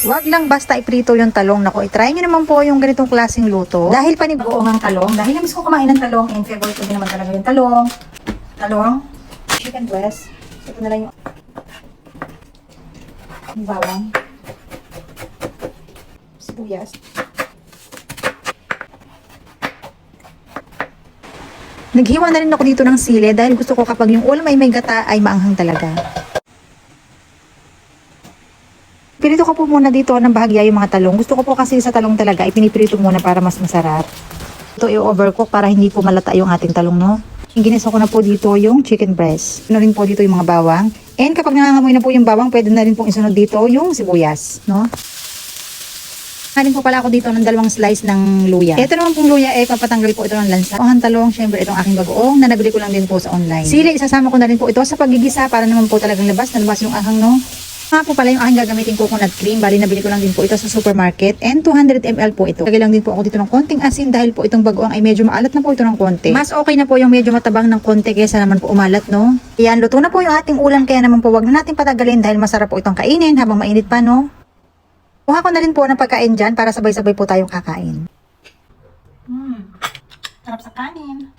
Wag lang basta iprito yung talong. Nako, i-try nyo naman po yung ganitong klaseng luto. Dahil panibagoong ang talong, dahil namiss ko kumain ng talong, and favorite ko din naman talaga yung talong. Talong, chicken breast. Ito na lang yung bawang, sibuyas. Naghiwa na rin ako dito ng sili dahil gusto ko kapag yung ulam ay may gata ay maanghang talaga. Pinito ko po muna dito ng bahagya yung mga talong. Gusto ko po kasi sa talong talaga ay pinipirito muna para mas masarap. Ito i-overcook para hindi po malata yung ating talong, no? Yung ginisa ko na po dito yung chicken breast. Ano rin po dito yung mga bawang. And kapag nangangamoy na po yung bawang, pwede na rin pong isunod dito yung sibuyas, no? Halin po pala ako dito ng 2 slice ng luya. Ito naman pong luya papatanggal po ito ng lansa. Ang talong, syempre itong aking bagoong na nabili ko lang din po sa online. Sili, isasama ko na rin po ito sa pagigisa para naman po talagang labas yung ahang, no? Nga po pala yung aking gagamitin coconut cream. Bali, nabili ko lang din po ito sa supermarket. And 200 ml po ito. Lagay lang din po ako dito ng konting asin dahil po itong bagoong ay medyo maalat na po ito ng konti. Mas okay na po yung medyo matabang ng konti kaysa naman po umalat, no? Ayan, luto na po yung ating ulam kaya naman po wag na natin patagalin dahil masarap po itong kainin habang mainit pa, no? Kuha ko na rin po ng pagkain dyan para sabay-sabay po tayong kakain. Sarap sa kanin.